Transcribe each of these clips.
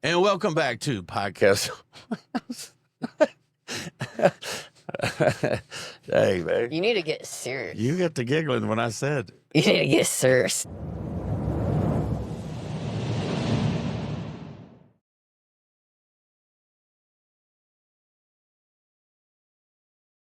And welcome back to podcast. Hey, man. You need to get serious. You get to giggling when I said. You need to get serious.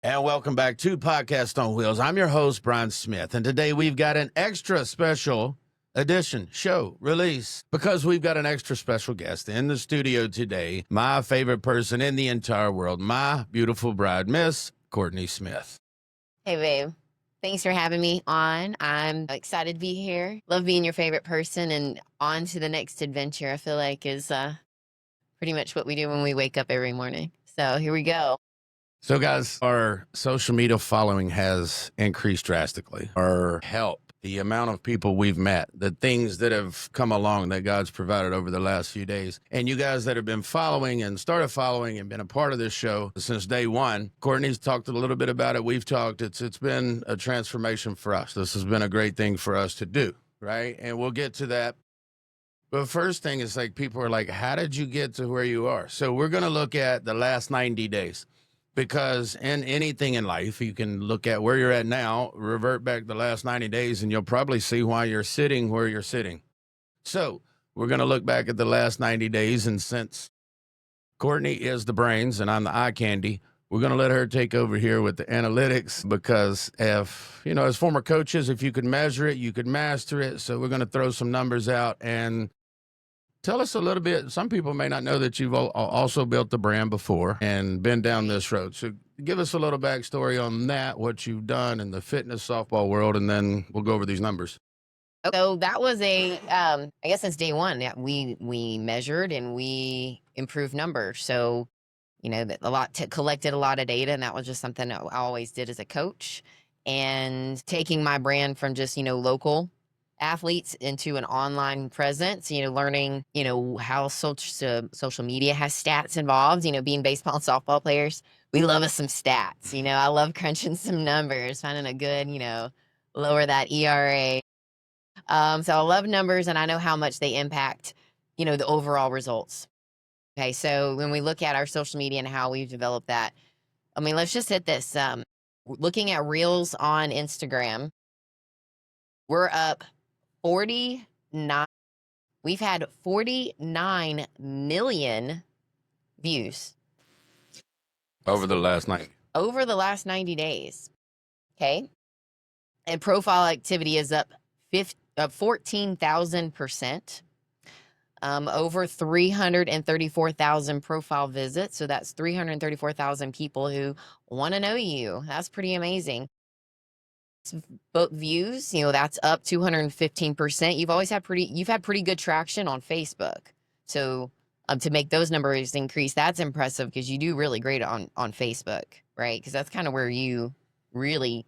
And welcome back to Podcast on Wheels. I'm your host, Brian Smith. And today we've got an extra special edition show release because we've got an extra special guest in the studio today. My favorite person in the entire world, my beautiful bride, Miss Courtney Smith. Hey, babe. Thanks for having me on. I'm excited to be here. Love being your favorite person and on to the next adventure, I feel like is pretty much what we do when we wake up every morning. So here we go. So, guys, our social media following has increased drastically. Our help, the amount of people we've met, the things that have come along that God's provided over the last few days. And you guys that have been following and started following and been a part of this show since day one, Courtney's talked a little bit about it. We've talked. It's been a transformation for us. This has been a great thing for us to do, right? And we'll get to that. But first thing is like people are like, how did you get to where you are? So we're going to look at the last 90 days. Because in anything in life, you can look at where you're at now, revert back the last 90 days, and you'll probably see why you're sitting where you're sitting. So we're going to look back at the last 90 days. And since Courtney is the brains and I'm the eye candy, we're going to let her take over here with the analytics because if, you know, as former coaches, if you could measure it, you could master it. So we're going to throw some numbers out and tell us a little bit. Some people may not know that you've also built the brand before and been down this road. So give us a little backstory on that, what you've done in the fitness softball world, and then we'll go over these numbers. So that was I guess since day one, yeah, we measured and we improved numbers. So, you know, collected a lot of data, and that was just something I always did as a coach. And taking my brand from just, you know, local athletes into an online presence, you know, learning, you know, how social media has stats involved, you know, being baseball and softball players, we love us some stats, you know, I love crunching some numbers, finding a good, you know, lower that ERA. So I love numbers and I know how much they impact, you know, the overall results. Okay. So when we look at our social media and how we've developed that, I mean, let's just hit this, looking at reels on Instagram, we're up 49. We've had 49 million views Over the last 90 days. Okay. And profile activity is up 14,000%. Over 334,000 profile visits. So that's 334,000 people who want to know you. That's pretty amazing. Book views, you know, that's up 215%. You've had pretty good traction on Facebook. So to make those numbers increase, that's impressive because you do really great on Facebook, right? Because that's kind of where you really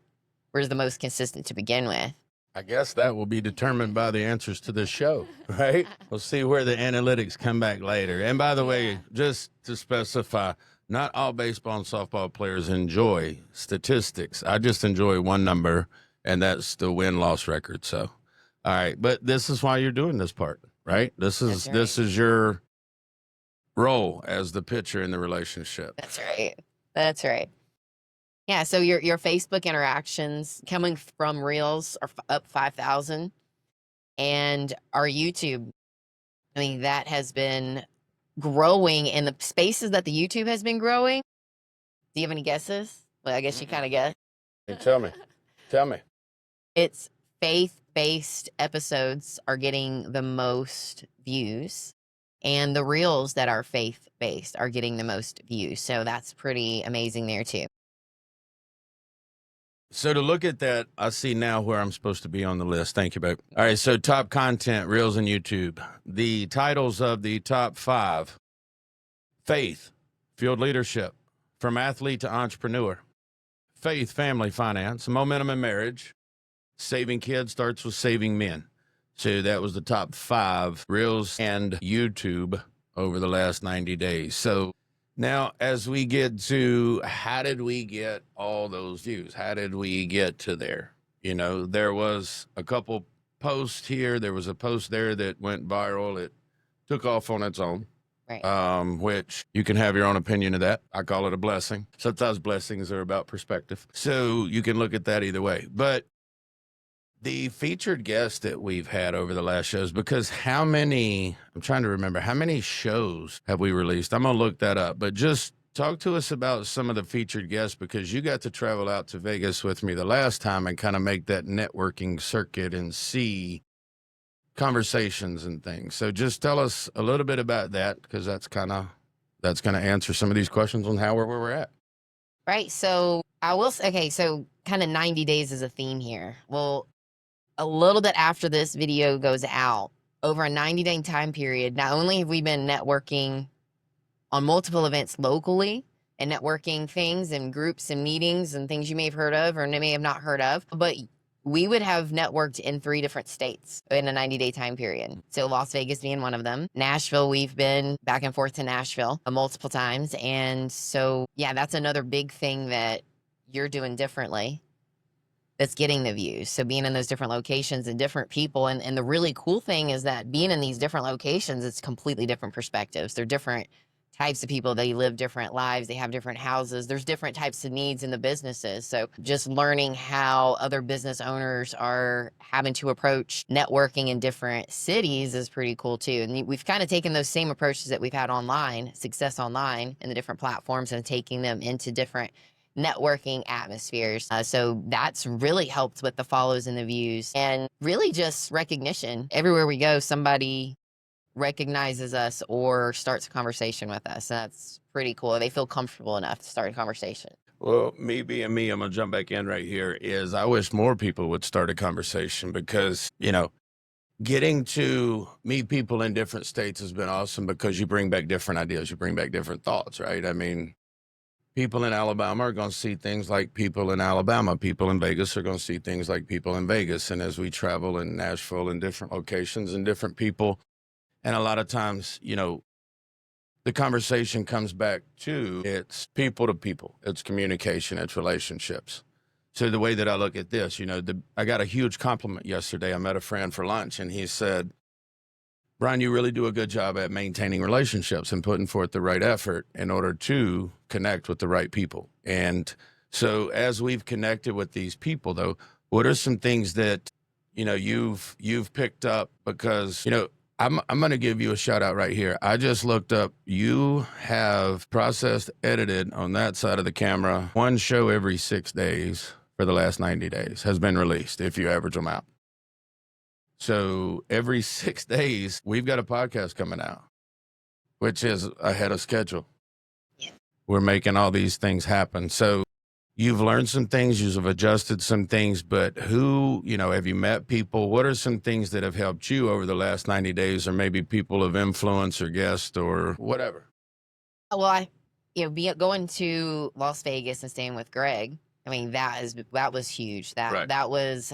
were the most consistent to begin with. I guess that will be determined by the answers to this show, right? We'll see where the analytics come back later. And by the way, just to specify, not all baseball and softball players enjoy statistics. I just enjoy one number, and that's the win-loss record. So, all right. But this is why you're doing this part, right? This is your role as the pitcher in the relationship. That's right. That's right. Yeah, so your Facebook interactions coming from Reels are up 5,000. And our YouTube, I mean, that has been growing in the spaces that the YouTube has been growing. Do you have any guesses? Well, I guess you kind of guess. Hey, tell me. It's faith-based episodes are getting the most views. And the Reels that are faith-based are getting the most views. So that's pretty amazing there too. So to look at that, I see now where I'm supposed to be on the list. Thank you, babe. All right, so top content, Reels and YouTube. The titles of the top 5: Faith, Field Leadership, From Athlete to Entrepreneur, Faith, Family Finance, Momentum in Marriage, Saving Kids Starts with Saving Men. So that was the top 5 Reels and YouTube over the last 90 days. So now, as we get to how did we get all those views? How did we get to there? You know, there was a couple posts here. There was a post there that went viral. It took off on its own. Right. which you can have your own opinion of that. I call it a blessing. Sometimes blessings are about perspective. So you can look at that either way. But the featured guests that we've had over the last shows, because I'm trying to remember, how many shows have we released? I'm going to look that up, but just talk to us about some of the featured guests, because you got to travel out to Vegas with me the last time and kind of make that networking circuit and see conversations and things. So just tell us a little bit about that, because that's going to answer some of these questions on where we're at. Right. So I will say, okay, so kind of 90 days is a theme here. Well, a little bit after this video goes out, over a 90-day time period, not only have we been networking on multiple events locally and networking things and groups and meetings and things you may have heard of or may have not heard of, but we would have networked in 3 different states in a 90-day time period. So Las Vegas being one of them. Nashville, we've been back and forth to Nashville multiple times. And so, yeah, that's another big thing that you're doing differently that's getting the views. So being in those different locations and different people. And the really cool thing is that being in these different locations, it's completely different perspectives. They're different types of people. They live different lives. They have different houses. There's different types of needs in the businesses. So just learning how other business owners are having to approach networking in different cities is pretty cool too. And we've kind of taken those same approaches that we've had online, success online, and the different platforms, and taking them into different networking atmospheres. So that's really helped with the follows and the views, and really just recognition. Everywhere we go, somebody recognizes us or starts a conversation with us. That's pretty cool. They feel comfortable enough to start a conversation. Well, me being me, I'm going to jump back in right here, is I wish more people would start a conversation, because, getting to meet people in different states has been awesome, because you bring back different ideas, you bring back different thoughts, right? I mean, people in Alabama are going to see things like people in Alabama. People in Vegas are going to see things like people in Vegas. And as we travel in Nashville in different locations and different people, and a lot of times, the conversation comes back to, it's people to people. It's communication, it's relationships. So the way that I look at this, I got a huge compliment yesterday. I met a friend for lunch, and he said, Brian, you really do a good job at maintaining relationships and putting forth the right effort in order to connect with the right people. And so as we've connected with these people, though, what are some things that, you've picked up? Because, I'm going to give you a shout out right here. I just looked up, you have processed, edited on that side of the camera, 1 show every 6 days for the last 90 days has been released, if you average them out. So every 6 days, we've got a podcast coming out, which is ahead of schedule. Yeah. We're making all these things happen. So you've learned some things, you've adjusted some things, but have you met people? What are some things that have helped you over the last 90 days, or maybe people of influence or guest or whatever? Well, going to Las Vegas and staying with Greg, I mean, that was huge. That was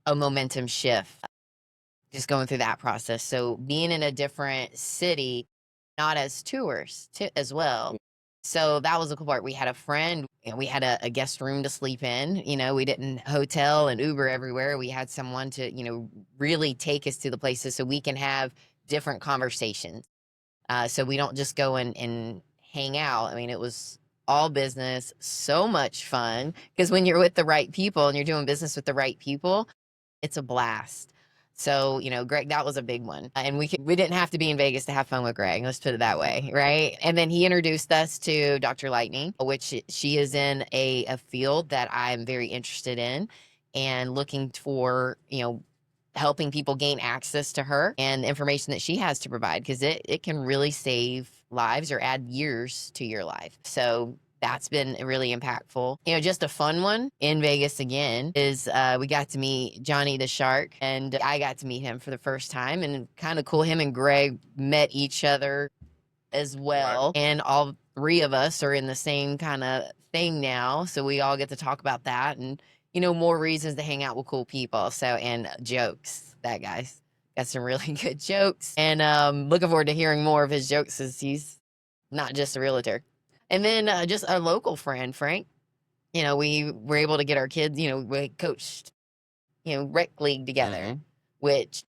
a momentum shift, just going through that process. So being in a different city, not as tours as well. So that was a cool part. We had a friend, and we had a guest room to sleep in. We didn't hotel and Uber everywhere. We had someone to, really take us to the places so we can have different conversations. So we don't just go and hang out. I mean, it was all business, so much fun, because when you're with the right people and you're doing business with the right people, it's a blast. So, Greg, that was a big one. And we didn't have to be in Vegas to have fun with Greg. Let's put it that way, right? And then he introduced us to Dr. Lightning, which she is in a field that I'm very interested in, and looking for, helping people gain access to her and the information that she has to provide, because it can really save lives or add years to your life. So that's been really impactful. Just a fun one in Vegas again is we got to meet Johnny the Shark, and I got to meet him for the first time, and kind of cool. Him and Greg met each other as well. Right. And all 3 of us are in the same kind of thing now. So we all get to talk about that, and, more reasons to hang out with cool people. So, and jokes, that guy's got some really good jokes, and looking forward to hearing more of his jokes, as he's not just a realtor. And then just a local friend, Frank, we were able to get our kids, we coached, rec league together, which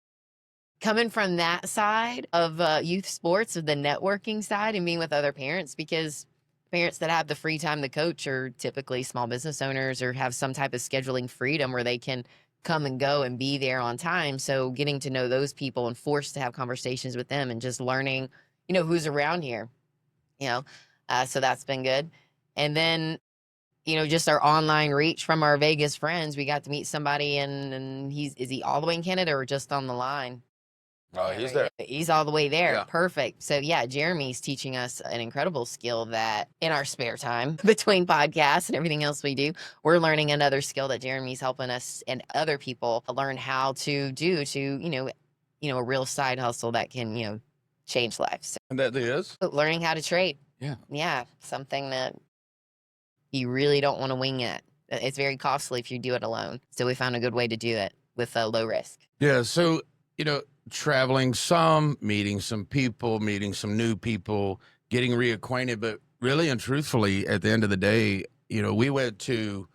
coming from that side of youth sports, of the networking side and being with other parents, because parents that have the free time to coach are typically small business owners or have some type of scheduling freedom where they can come and go and be there on time. So getting to know those people and forced to have conversations with them and just learning, who's around here, so that's been good. And then, just our online reach from our Vegas friends, we got to meet somebody and is he all the way in Canada or just on the line? Oh, he's there. He's all the way there. Yeah. Perfect. So yeah, Jeremy's teaching us an incredible skill that in our spare time between podcasts and everything else we do, we're learning another skill that Jeremy's helping us and other people learn how to do a real side hustle that can, change lives. And that is Learning how to trade. Yeah. Yeah. Something that you really don't want to wing it. It's very costly if you do it alone. So we found a good way to do it with a low risk. Yeah. So, traveling some, meeting some people, meeting some new people, getting reacquainted. But really and truthfully, at the end of the day, we went to,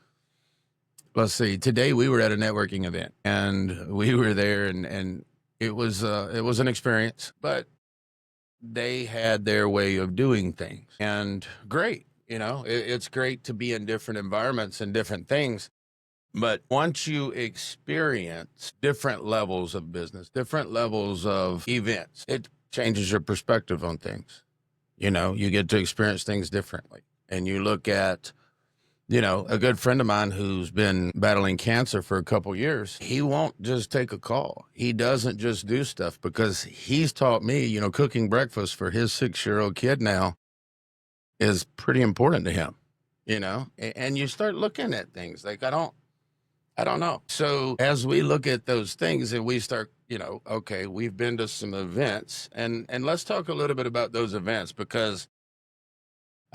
let's see, today we were at a networking event and we were there and it was an experience, but they had their way of doing things and great. It's great to be in different environments and different things. But once you experience different levels of business, different levels of events, it changes your perspective on things. You get to experience things differently. And you look at, a good friend of mine who's been battling cancer for a couple years, he won't just take a call. He doesn't just do stuff because he's taught me, cooking breakfast for his 6-year-old kid now is pretty important to him, and you start looking at things like, I don't know. So as we look at those things and we start, okay, we've been to some events and let's talk a little bit about those events because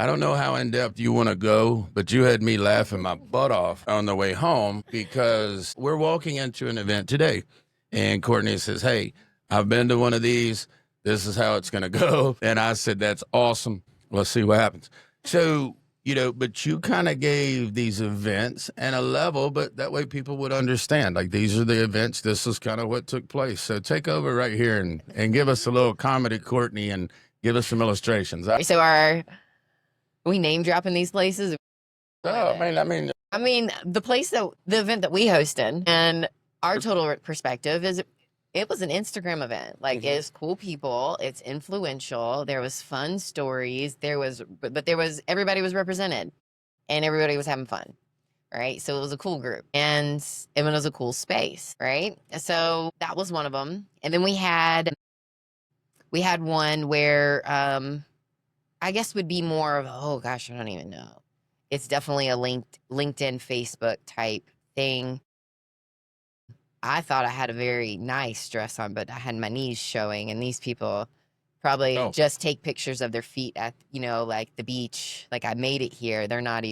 I don't know how in depth you want to go, but you had me laughing my butt off on the way home because we're walking into an event today and Courtney says, hey, I've been to one of these. This is how it's going to go. And I said, that's awesome. Let's see what happens. So, but you kind of gave these events and a level, but that way people would understand, like, these are the events. This is kind of what took place. So take over right here and give us a little comedy, Courtney, and give us some illustrations. So are we name dropping these places? Oh, I mean, the event that we hosted and our total perspective is it was an Instagram event. Like, it's cool people. It's influential. There was fun stories. Everybody was represented and everybody was having fun. Right. So it was a cool group and it was a cool space. Right. So that was one of them. And then we had one where, I guess would be more of, oh gosh, I don't even know. It's definitely a LinkedIn, Facebook type thing. I thought I had a very nice dress on, but I had my knees showing, and these people probably just take pictures of their feet at, like the beach. Like, I made it here. They're not,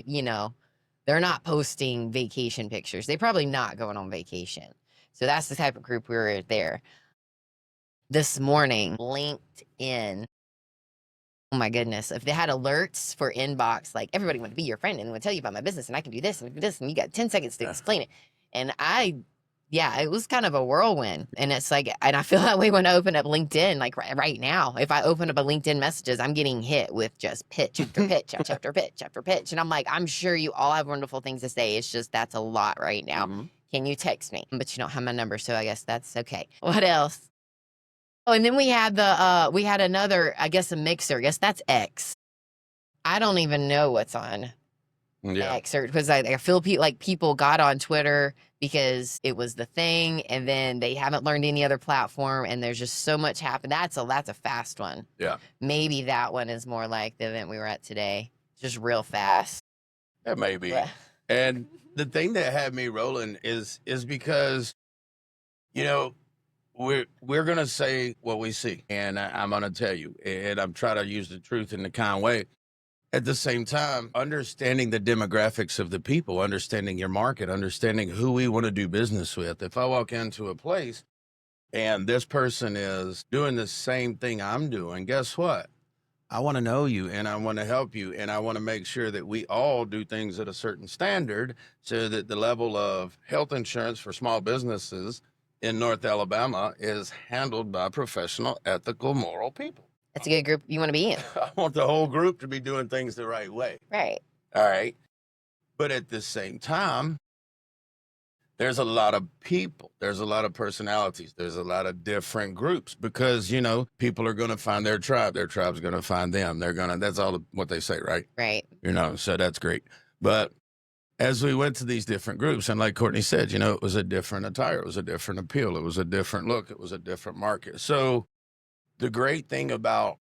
they're not posting vacation pictures. They're probably not going on vacation. So that's the type of group we were there. This morning, LinkedIn. Oh my goodness. If they had alerts for inbox, like, everybody want to be your friend and would tell you about my business and I can do this and do this and you got 10 seconds to explain it. And it was kind of a whirlwind. And it's like, and I feel that way when I open up LinkedIn, like right now, if I open up a LinkedIn messages, I'm getting hit with just pitch after pitch after pitch after pitch. And I'm like, I'm sure you all have wonderful things to say. It's just, that's a lot right now. Can you text me? But you don't have my number. So I guess that's okay. What else? Oh, and then we had another, I guess, a mixer. I guess that's X. I don't even know what's on X, or because I feel like people got on Twitter because it was the thing, and then they haven't learned any other platform, and there's just so much happened. That's a fast one. Yeah. Maybe that one is more like the event we were at today, just real fast. That may be. And the thing that had me rolling is because, we're going to say what we see, and I'm going to tell you, and I'm trying to use the truth in a kind way. At the same time, understanding the demographics of the people, understanding your market, understanding who we want to do business with. If I walk into a place and this person is doing the same thing I'm doing, guess what? I want to know you and I want to help you and I want to make sure that we all do things at a certain standard so that the level of health insurance for small businesses, in North Alabama is handled by professional, ethical, moral people. That's a good group you want to be in. I want the whole group to be doing things the right way. Right. All right. But at the same time, there's a lot of people, there's a lot of personalities, there's a lot of different groups because, people are going to find their tribe's going to find them. That's all what they say, right? Right. So that's great. But as we went to these different groups, and like Courtney said, it was a different attire, it was a different appeal, it was a different look, it was a different market. So the great thing about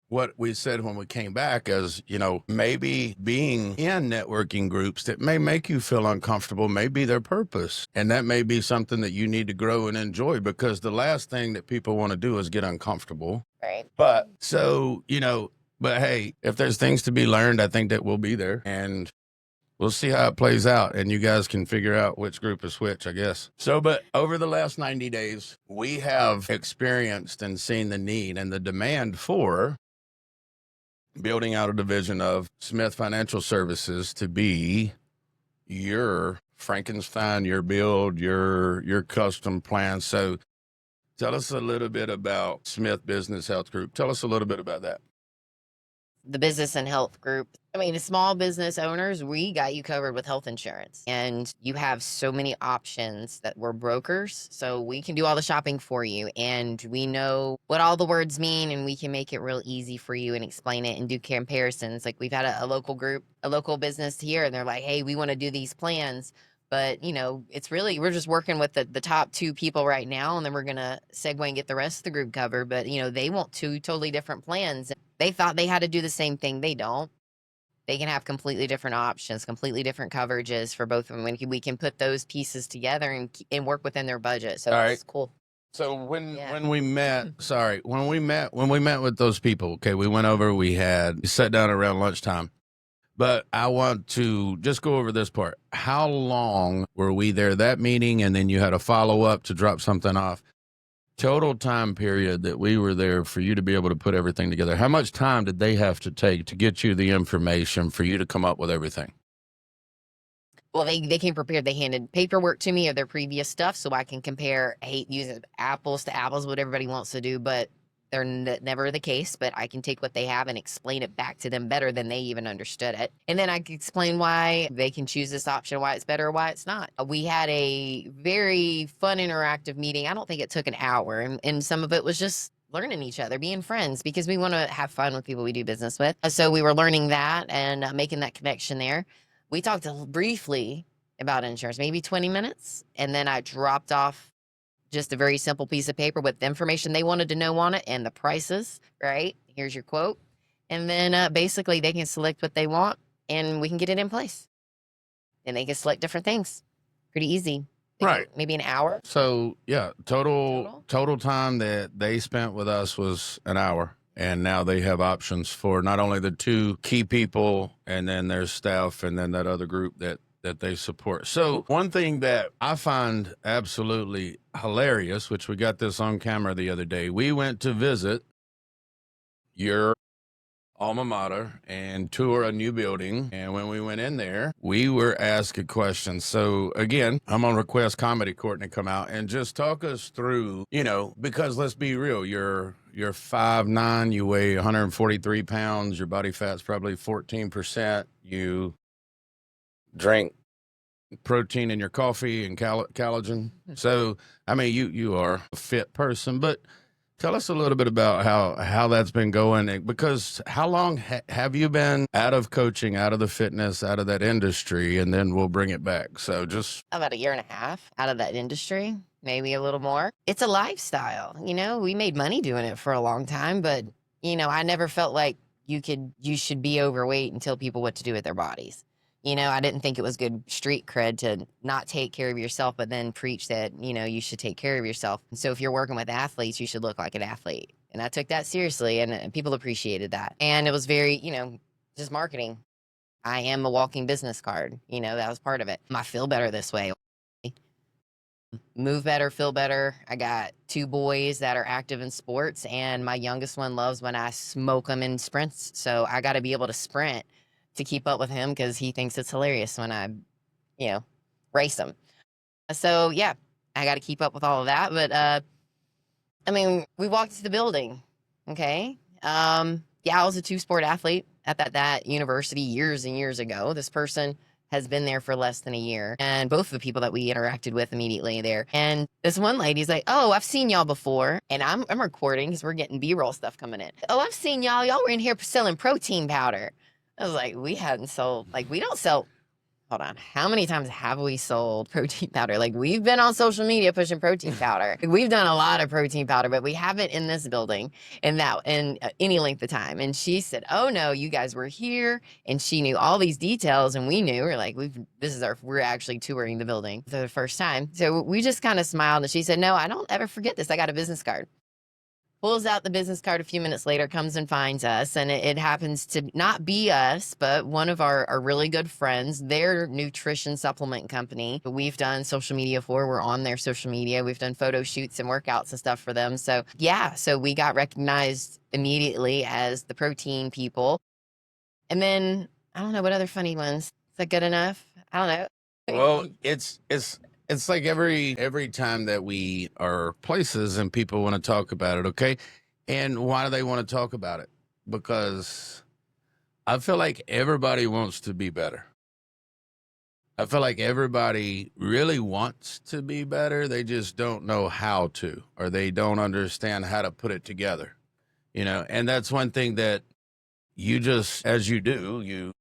what we said when we came back is, maybe being in networking groups that may make you feel uncomfortable may be their purpose. And that may be something that you need to grow and enjoy because the last thing that people want to do is get uncomfortable. Right. But but hey, if there's things to be learned, I think that we'll be there and we'll see how it plays out. And you guys can figure out which group is which, I guess. So, but over the last 90 days, we have experienced and seen the need and the demand for building out a division of Smith Financial Services to be your Frankenstein, your build, your custom plan. So tell us a little bit about Smith Business Health Group. Tell us a little bit about that. The business and health group. I mean, the small business owners, we got you covered with health insurance. And you have so many options that we're brokers. So we can do all the shopping for you. And we know what all the words mean. And we can make it real easy for you and explain it and do comparisons. Like we've had a local group, a local business here. And they're like, hey, we want to do these plans. But, it's really, we're just working with the top two people right now. And then we're going to segue and get the rest of the group covered. But, they want two totally different plans. They thought they had to do the same thing. They don't. They can have completely different options, completely different coverages for both of them. We can put those pieces together and work within their budget. So it's cool. So when we met with those people, okay, we sat down around lunchtime. But I want to just go over this part. How long were we there that meeting? And then you had a follow up to drop something off. Total time period that we were there for you to be able to put everything together. How much time did they have to take to get you the information for you to come up with everything? Well, they came prepared. They handed paperwork to me of their previous stuff so I can compare. I hate using apples to apples, what everybody wants to do, but they're never the case. But I can take what they have and explain it back to them better than they even understood it. And then I can explain why they can choose this option, why it's better, why it's not. We had a very fun, interactive meeting. I don't think it took an hour. And some of it was just learning each other, being friends, because we want to have fun with people we do business with. So we were learning that and making that connection there. We talked briefly about insurance, maybe 20 minutes. And then I dropped off just a very simple piece of paper with the information they wanted to know on it and the prices, right? Here's your quote. And then basically they can select what they want and we can get it in place. And they can select different things. Pretty easy. Right. Maybe an hour. So yeah, total time that they spent with us was an hour. And now they have options for not only the two key people and then their staff and then that other group that they support. So one thing that I find absolutely hilarious, which we got this on camera the other day, we went to visit your alma mater and tour a new building. And when we went in there, we were asked a question. So again, I'm going to request Comedy Courtney come out and just talk us through, because let's be real, you're 5'9", you weigh 143 pounds, your body fat's probably 14%, you drink protein in your coffee and collagen. So, I mean, you are a fit person, but tell us a little bit about how that's been going, because how long have you been out of coaching, out of the fitness, out of that industry, and then we'll bring it back. So just about a year and a half out of that industry, maybe a little more. It's a lifestyle. We made money doing it for a long time, but I never felt like you should be overweight and tell people what to do with their bodies. I didn't think it was good street cred to not take care of yourself, but then preach that, you should take care of yourself. And so if you're working with athletes, you should look like an athlete. And I took that seriously and people appreciated that. And it was very, just marketing. I am a walking business card. That was part of it. I feel better this way. Move better, feel better. I got 2 boys that are active in sports and my youngest one loves when I smoke them in sprints. So I got to be able to sprint to keep up with him because he thinks it's hilarious when I, race him. So yeah, I got to keep up with all of that. But I mean, we walked to the building. Okay. Yeah, I was a two-sport athlete at that university years and years ago. This person has been there for less than a year, and both of the people that we interacted with immediately there. And this one lady's like, "Oh, I've seen y'all before," and I'm recording because we're getting B-roll stuff coming in. "Oh, I've seen y'all. Y'all were in here selling protein powder." I was like, "We hadn't sold. Like, we don't sell." Hold on. How many times have we sold protein powder? Like, we've been on social media pushing protein powder. We've done a lot of protein powder, but we haven't in this building in any length of time. And she said, "Oh no, you guys were here." And she knew all these details, and we knew. We're like, we're actually touring the building for the first time. So we just kind of smiled, and she said, "No, I don't ever forget this. I got a business card." Pulls out the business card a few minutes later, comes and finds us, and it happens to not be us, but one of our really good friends, their nutrition supplement company. We've done social media for, we're on their social media. We've done photo shoots and workouts and stuff for them. So yeah, so we got recognized immediately as the protein people. And then, I don't know, what other funny ones? Is that good enough? I don't know. Well, it's like every time that we are places and people want to talk about it, okay? And why do they want to talk about it? Because I feel like everybody wants to be better. I feel like everybody really wants to be better. They just don't know how to, or they don't understand how to put it together, And that's one thing that you just, as you do,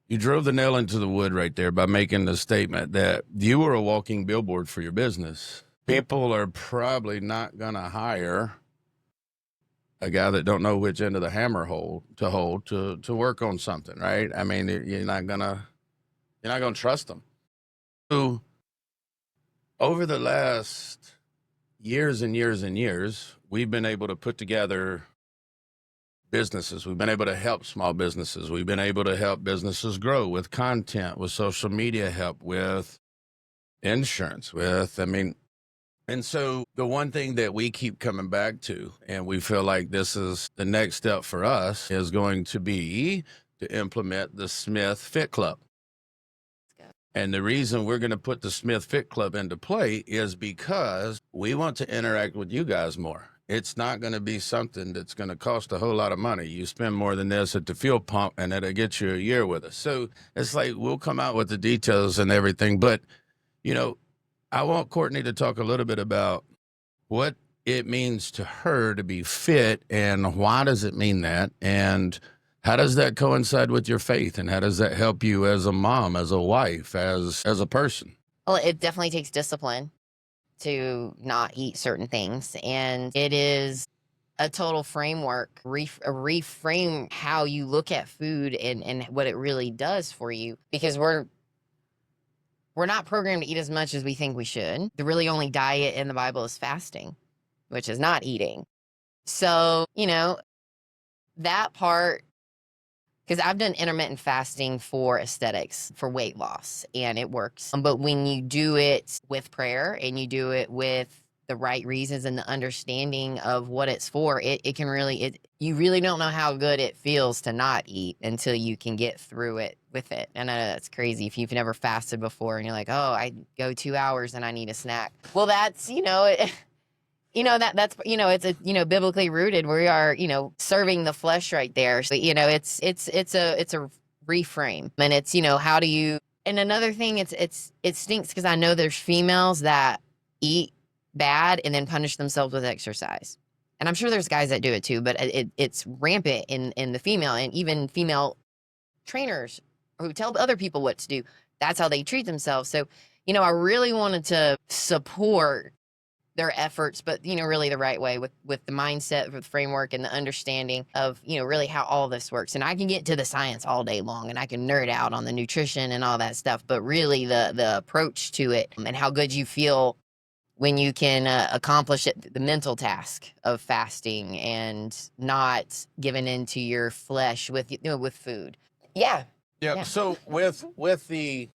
you drove the nail into the wood right there by making the statement that you were a walking billboard for your business. People are probably not going to hire a guy that don't know which end of the hammer hold to work on something, right? I mean, you're not gonna trust them. So over the last years and years and years, we've been able to put together businesses. We've been able to help small businesses. We've been able to help businesses grow with content, with social media help, with insurance, and so the one thing that we keep coming back to, and we feel like this is the next step for us, is going to be to implement the Smith Fit Club. And the reason we're going to put the Smith Fit Club into play is because we want to interact with you guys more. It's not going to be something that's going to cost a whole lot of money. You spend more than this at the fuel pump, and it'll get you a year with us. So it's like we'll come out with the details and everything. But, I want Courtney to talk a little bit about what it means to her to be fit, and why does it mean that, and how does that coincide with your faith, and how does that help you as a mom, as a wife, as a person? Well, it definitely takes discipline to not eat certain things. And it is a total framework, reframe how you look at food and what it really does for you. Because we're not programmed to eat as much as we think we should. The really only diet in the Bible is fasting, which is not eating. So, that part, because I've done intermittent fasting for aesthetics, for weight loss, and it works. But when you do it with prayer and you do it with the right reasons and the understanding of what it's for, it can really, you really don't know how good it feels to not eat until you can get through it with it. And I know that's crazy if you've never fasted before and you're like, "Oh, I go 2 hours and I need a snack." Well, that's, that's, it's biblically rooted. We are, serving the flesh right there. So, it's a reframe, and it's, how do you, and another thing, it stinks because I know there's females that eat bad and then punish themselves with exercise. And I'm sure there's guys that do it too, but it's rampant in the female, and even female trainers who tell other people what to do. That's how they treat themselves. So, I really wanted to support their efforts, but, really the right way with the mindset, with the framework and the understanding of, really how all this works. And I can get to the science all day long, and I can nerd out on the nutrition and all that stuff, but really the approach to it and how good you feel when you can accomplish it, the mental task of fasting and not giving into your flesh with food. Yeah. Yeah. So with the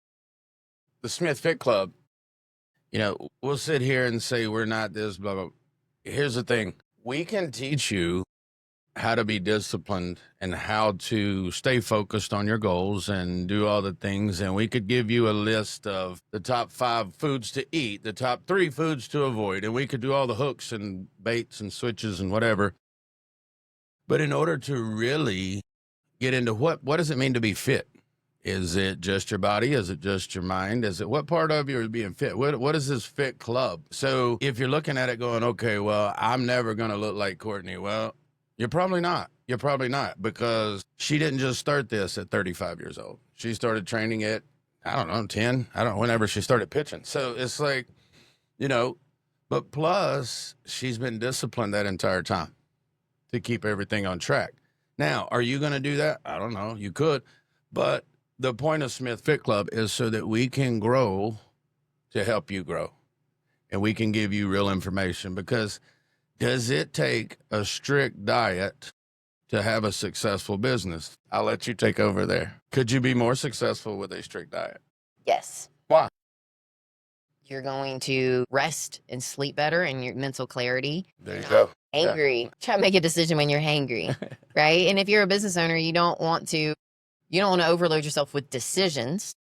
Smith Fit Club, we'll sit here and say we're not this, blah, blah. Here's the thing. We can teach you how to be disciplined and how to stay focused on your goals and do all the things. And we could give you a list of the top 5 foods to eat, the top 3 foods to avoid, and we could do all the hooks and baits and switches and whatever. But in order to really get into what does it mean to be fit? Is it just your body? Is it just your mind? Is it what part of you is being fit? What is this fit club? So if you're looking at it going, okay, well, I'm never going to look like Courtney. Well, you're probably not. You're probably not, because she didn't just start this at 35 years old. She started training at, I don't know, 10. I don't know, whenever she started pitching. So it's like, but plus she's been disciplined that entire time to keep everything on track. Now, are you going to do that? I don't know. You could, but the point of Smith Fit Club is so that we can grow to help you grow, and we can give you real information. Because does it take a strict diet to have a successful business? I'll let you take over there. Could you be more successful with a strict diet? Yes. Why? You're going to rest and sleep better, and your mental clarity. There you go. Angry. Yeah. Try to make a decision when you're hangry, right? And if you're a business owner, you don't want to overload yourself with decisions.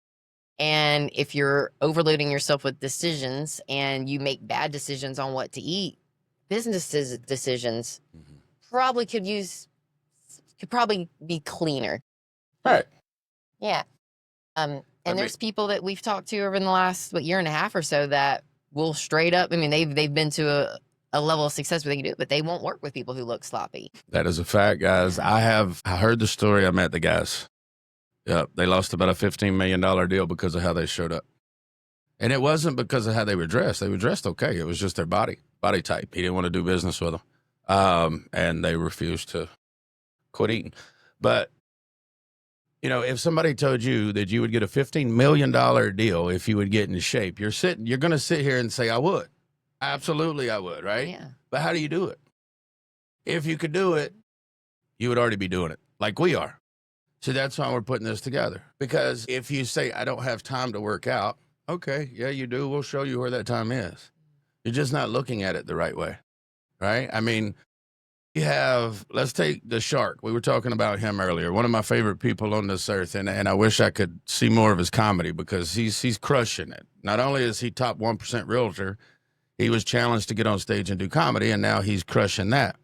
And if you're overloading yourself with decisions and you make bad decisions on what to eat, business decisions probably could probably be cleaner. Right. Yeah. And there's people that we've talked to over in the last year and a half or so that will straight up, I mean, they've been to a level of success where they can do it, but they won't work with people who look sloppy. That is a fact, guys. I heard the story. I met the guys. Yep. They lost about a $15 million deal because of how they showed up. And it wasn't because of how they were dressed. They were dressed okay. It was just their body type. He didn't want to do business with them. And they refused to quit eating. But, if somebody told you that you would get a $15 million deal if you would get in shape, you're going to sit here and say, I would. Absolutely, I would, right? Yeah. But how do you do it? If you could do it, you would already be doing it like we are. So that's why we're putting this together. Because if you say, I don't have time to work out, okay, yeah, you do. We'll show you where that time is. You're just not looking at it the right way, right? I mean, let's take the Shark. We were talking about him earlier. One of my favorite people on this earth, and I wish I could see more of his comedy because he's crushing it. Not only is he top 1% realtor, he was challenged to get on stage and do comedy, and now he's crushing that.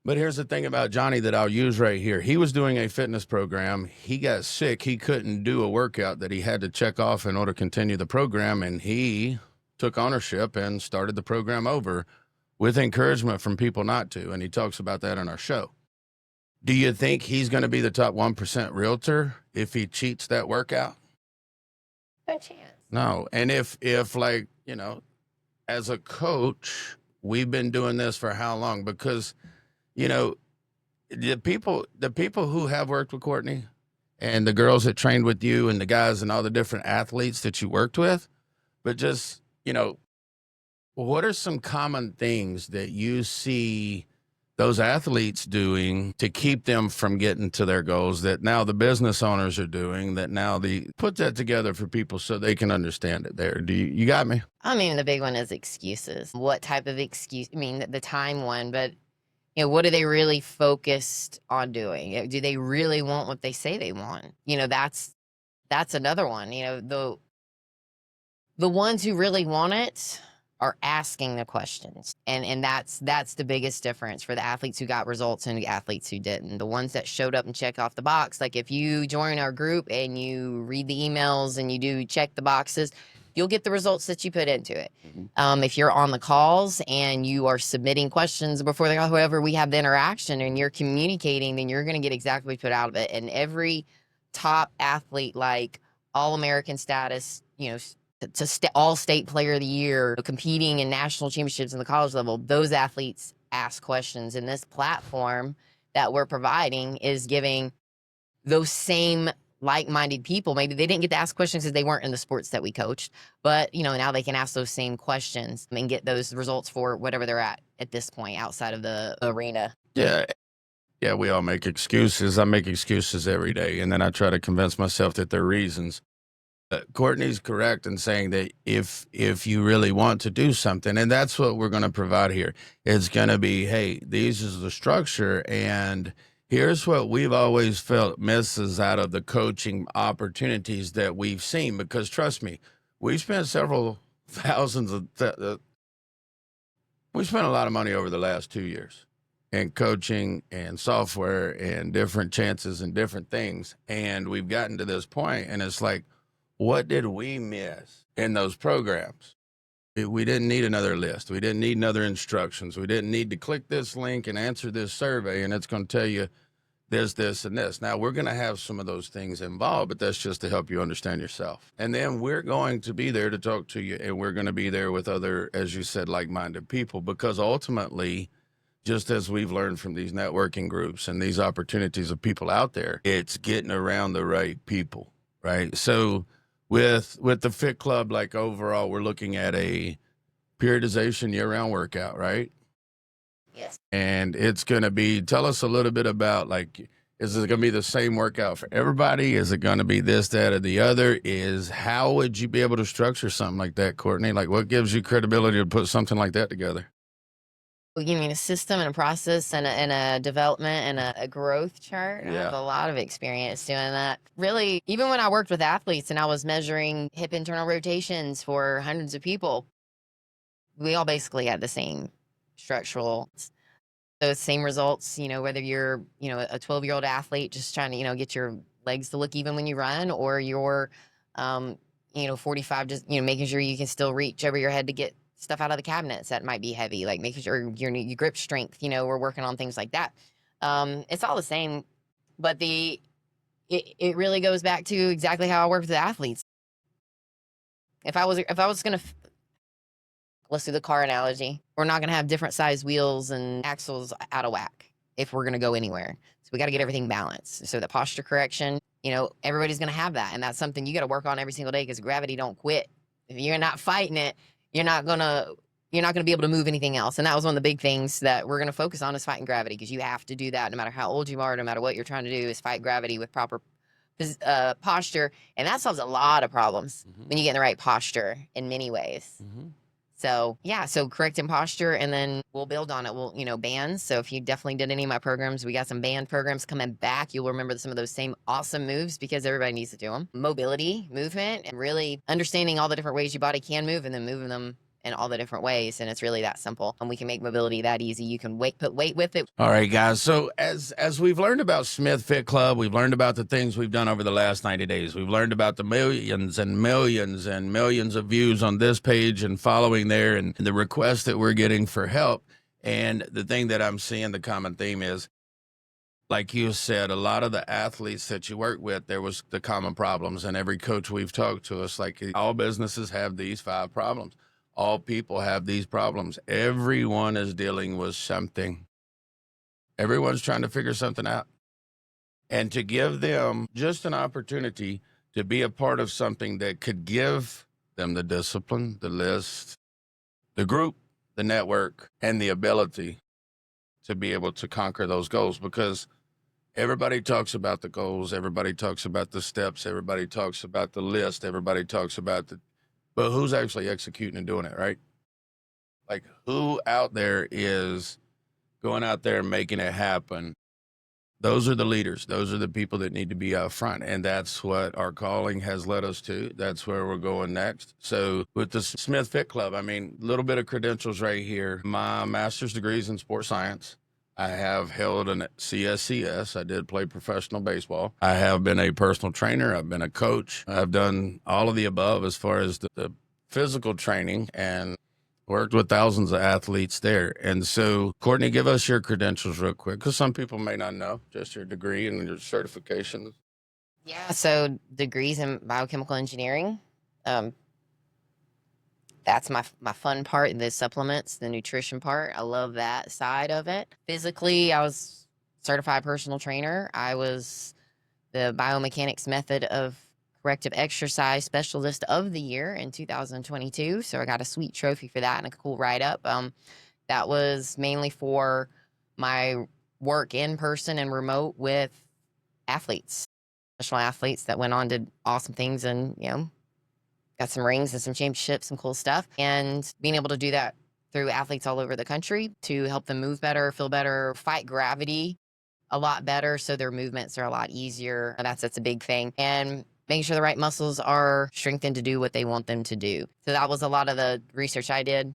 But here's the thing about Johnny that I'll use right here. He was doing a fitness program. He got sick. He couldn't do a workout that he had to check off in order to continue the program, and he took ownership and started the program over with encouragement from people not to, and he talks about that on our show. Do you think he's going to be the top 1% realtor if he cheats that workout? No chance. No. And if as a coach, we've been doing this for how long? Because, the people who have worked with Courtney and the girls that trained with you and the guys and all the different athletes that you worked with, but just, what are some common things that you see those athletes doing to keep them from getting to their goals that now the business owners are doing, that now put that together for people so they can understand it there? You got me? I mean, the big one is excuses. What type of excuse? I mean, the time one, but what are they really focused on doing? Do they really want what they say they want? That's another one. The ones who really want it are asking the questions. And that's the biggest difference for the athletes who got results and the athletes who didn't. The ones that showed up and check off the box, like if you join our group and you read the emails and you do check the boxes, you'll get the results that you put into it. If you're on the calls and you are submitting questions before however we have the interaction and you're communicating, then you're going to get exactly what you put out of it. And every top athlete, like All-American status, all-state player of the year, competing in national championships in the college level, those athletes ask questions. And this platform that we're providing is giving those same like-minded people, maybe they didn't get to ask questions because they weren't in the sports that we coached, but now they can ask those same questions and get those results for whatever they're at this point outside of the arena. Yeah, we all make excuses. I make excuses every day, and then I try to convince myself that they're reasons. Courtney's correct in saying that if you really want to do something, and that's what we're going to provide here, it's going to be, hey, this is the structure, and here's what we've always felt misses out of the coaching opportunities that we've seen. Because trust me, we spent several thousands of we spent a lot of money over the last 2 years in coaching and software and different chances and different things, and we've gotten to this point, and it's like, what did we miss in those programs? We didn't need another list. We didn't need another instructions. We didn't need to click this link and answer this survey, and it's going to tell you this, and this. Now, we're going to have some of those things involved, but that's just to help you understand yourself. And then we're going to be there to talk to you, and we're going to be there with other, as you said, like-minded people, because ultimately, just as we've learned from these networking groups and these opportunities of people out there, it's getting around the right people, right? So with the Fit Club, like overall, we're looking at a periodization year-round workout, right? Yes. And it's going to be, tell us a little bit about, like, is it going to be the same workout for everybody? Is it going to be this, that, or the other? How would you be able to structure something like that, Courtney? Like, what gives you credibility to put something like that together? You mean a system and a process and a development and a growth chart? I have Yeah. a lot of experience doing that. Really, even when I worked with athletes and I was measuring hip internal rotations for hundreds of people, we all basically had the same structural, those same results, whether you're, a 12-year-old athlete just trying to, get your legs to look even when you run, or you're, 45, just, making sure you can still reach over your head to get stuff out of the cabinets that might be heavy, like making sure your grip strength, we're working on things like that. It's all the same, but it really goes back to exactly how I work with the athletes. If I was going to, let's do the car analogy. We're not going to have different size wheels and axles out of whack if we're going to go anywhere. So we got to get everything balanced. So the posture correction, everybody's going to have that. And that's something you got to work on every single day, because gravity don't quit. If you're not fighting it, you're not going to be able to move anything else. And that was one of the big things that we're going to focus on, is fighting gravity, because you have to do that no matter how old you are, no matter what you're trying to do, is fight gravity with proper posture. And that solves a lot of problems when you get in the right posture in many ways. So yeah, so correcting posture, and then we'll build on it. We'll, bands. So if you definitely did any of my programs, we got some band programs coming back. You'll remember some of those same awesome moves, because everybody needs to do them. Mobility, movement, and really understanding all the different ways your body can move, and then moving them in all the different ways. And it's really that simple. And we can make mobility that easy. You can put weight with it. All right, guys. So as we've learned about Smith Fit Club, we've learned about the things we've done over the last 90 days. We've learned about the millions and millions and millions of views on this page and following there, and the requests that we're getting for help. And the thing that I'm seeing, the common theme is, like you said, a lot of the athletes that you work with, there was the common problems. And every coach we've talked to, us, like, all businesses have these 5 problems. All people have these problems. Everyone is dealing with something. Everyone's trying to figure something out. And to give them just an opportunity to be a part of something that could give them the discipline, the list, the group, the network, and the ability to be able to conquer those goals. Because everybody talks about the goals, everybody talks about the steps, everybody talks about the list, everybody talks about but who's actually executing and doing it, right? Like, who out there is going out there and making it happen? Those are the leaders. Those are the people that need to be out front. And that's what our calling has led us to. That's where we're going next. So with the Smith Fit Club, a little bit of credentials right here. My master's degree is in sports science. I have held a CSCS. I did play professional baseball. I have been a personal trainer. I've been a coach. I've done all of the above as far as the physical training, and worked with thousands of athletes there. And so, Courtney, give us your credentials real quick, because some people may not know just your degree and your certifications. Yeah, so degrees in biochemical engineering. That's my fun part, the supplements, the nutrition part. I love that side of it. Physically, I was certified personal trainer. I was the biomechanics method of corrective exercise specialist of the year in 2022. So I got a sweet trophy for that and a cool write-up. That was mainly for my work in person and remote with athletes, professional athletes that went on, did awesome things, and, got some rings and some championships, some cool stuff. And being able to do that through athletes all over the country to help them move better, feel better, fight gravity a lot better, so their movements are a lot easier. That's a big thing. And making sure the right muscles are strengthened to do what they want them to do. So that was a lot of the research I did.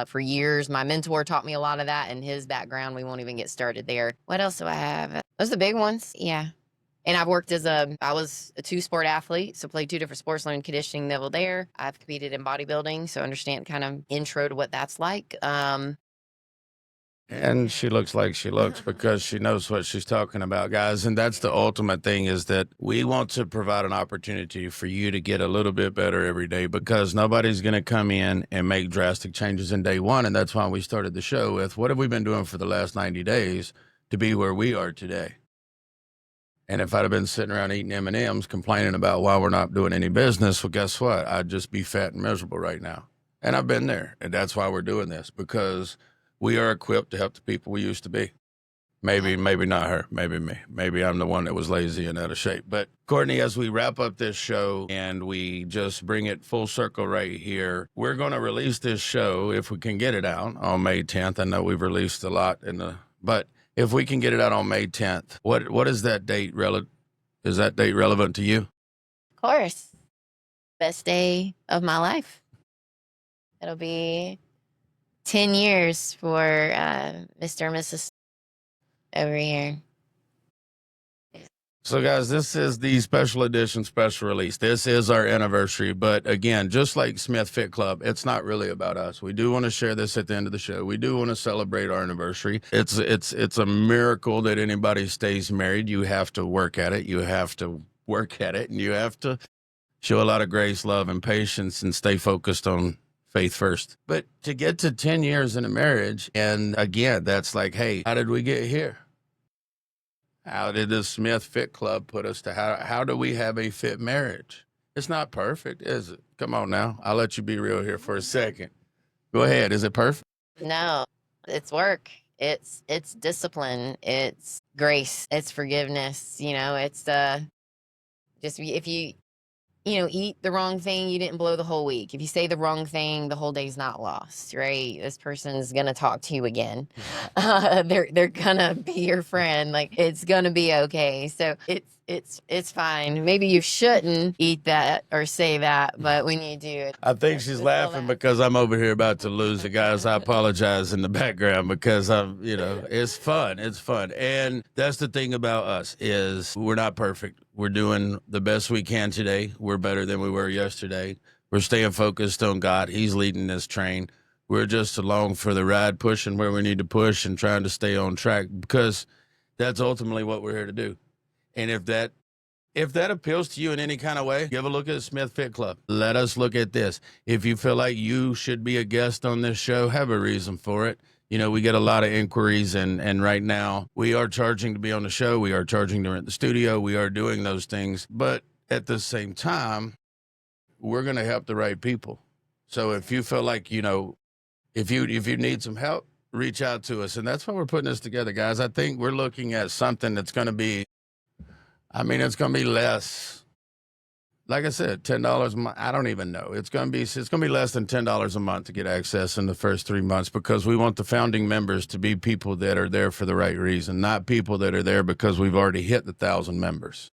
For years, my mentor taught me a lot of that, and his background, we won't even get started there. What else do I have? Those are the big ones. Yeah. And I've worked I was a 2-sport athlete, so played 2 different sports, learned conditioning level there. I've competed in bodybuilding, so understand kind of intro to what that's like. And she looks like she looks because she knows what she's talking about, guys. And that's the ultimate thing, is that we want to provide an opportunity for you to get a little bit better every day, because nobody's going to come in and make drastic changes in day one. And that's why we started the show with, what have we been doing for the last 90 days to be where we are today? And if I'd have been sitting around eating M&Ms complaining about why we're not doing any business, well, guess what? I'd just be fat and miserable right now. And I've been there. And that's why we're doing this, because we are equipped to help the people we used to be. Maybe not her, maybe me. Maybe I'm the one that was lazy and out of shape. But Courtney, as we wrap up this show and we just bring it full circle right here, we're going to release this show, if we can get it out, on May 10th. I know we've released a lot but if we can get it out on May 10th, what is that date is that date relevant to you? Of course. Best day of my life. It'll be 10 years for Mr. and Mrs. over here. So, guys, this is the special edition, special release. This is our anniversary. But again, just like Smith Fit Club, it's not really about us. We do want to share this at the end of the show. We do want to celebrate our anniversary. It's a miracle that anybody stays married. You have to work at it. You have to work at it. And you have to show a lot of grace, love, and patience, and stay focused on faith first. But to get to 10 years in a marriage, and again, that's like, hey, how did we get here? How did the Smith Fit Club put us to how do we have a fit marriage? It's not perfect, is it? Come on now. I'll let you be real here for a second. Go ahead. Is it perfect? No, it's work. It's discipline. It's grace. It's forgiveness. It's just if you eat the wrong thing, you didn't blow the whole week. If you say the wrong thing, the whole day's not lost, right? This person's gonna talk to you again. They're gonna be your friend. Like, it's gonna be okay. So it's fine. Maybe you shouldn't eat that or say that, but when you do, I think she's laughing because I'm over here about to lose it, guys. I apologize in the background because it's fun. It's fun. And that's the thing about us, is we're not perfect. We're doing the best we can today. We're better than we were yesterday. We're staying focused on God. He's leading this train. We're just along for the ride, pushing where we need to push and trying to stay on track, because that's ultimately what we're here to do. And if that appeals to you in any kind of way, give a look at the Smith Fit Club. Let us look at this. If you feel like you should be a guest on this show, have a reason for it. We get a lot of inquiries, and right now we are charging to be on the show. We are charging to rent the studio. We are doing those things. But at the same time, we're going to help the right people. So if you feel like, if you need some help, reach out to us. And that's why we're putting this together, guys. I think we're looking at something that's going to be, it's going to be less. Like I said, $10 a month. I don't even know. It's going to be less than $10 a month to get access in the first 3 months, because we want the founding members to be people that are there for the right reason, not people that are there because we've already hit the 1,000 members.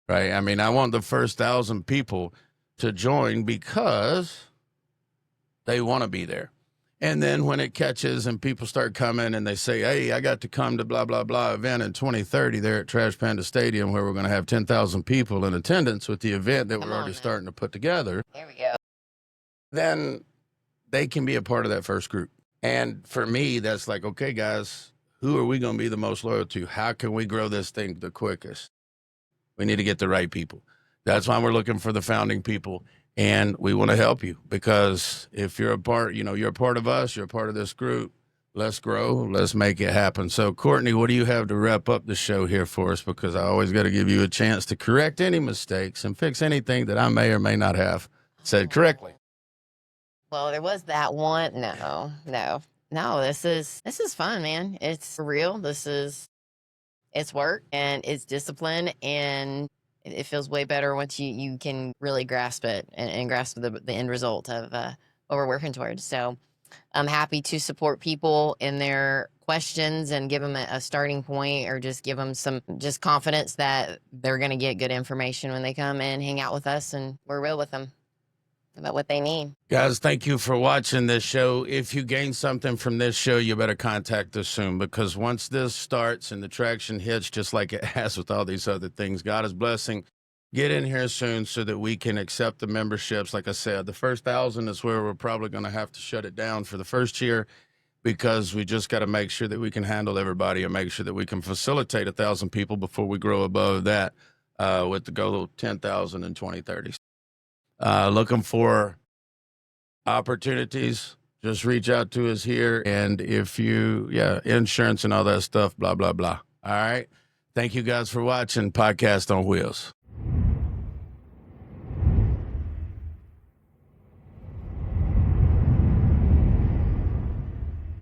Right? I want the first 1,000 people to join because they want to be there. And then when it catches and people start coming and they say, hey, I got to come to blah, blah, blah event in 2030 there at Trash Panda Stadium, where we're going to have 10,000 people in attendance with the event that we're already starting to put together. There we go. Then they can be a part of that first group. And for me, that's like, okay, guys, who are we going to be the most loyal to? How can we grow this thing the quickest? We need to get the right people. That's why we're looking for the founding people. And we want to help you, because if you're a part, you're a part of us, you're a part of this group. Let's grow. Let's make it happen. So, Courtney, what do you have to wrap up the show here for us? Because I always got to give you a chance to correct any mistakes and fix anything that I may or may not have said correctly. Well, there was that one. No. This is fun, man. It's real. It's work, and it's discipline, and it feels way better once you can really grasp it and grasp the end result of what we're working towards. So I'm happy to support people in their questions and give them a starting point, or just give them some just confidence that they're going to get good information when they come and hang out with us, and we're real with them about what they need. Guys, thank you for watching this show. If you gain something from this show, you better contact us soon, because once this starts and the traction hits, just like it has with all these other things, God is blessing. Get in here soon so that we can accept the memberships. Like I said, the first 1,000 is where we're probably going to have to shut it down for the first year, because we just got to make sure that we can handle everybody and make sure that we can facilitate 1,000 people before we grow above that, with the goal of 10,000 in 2030. Looking for opportunities, just reach out to us here. And if you, insurance and all that stuff, blah, blah, blah. All right. Thank you guys for watching Podcast on Wheels.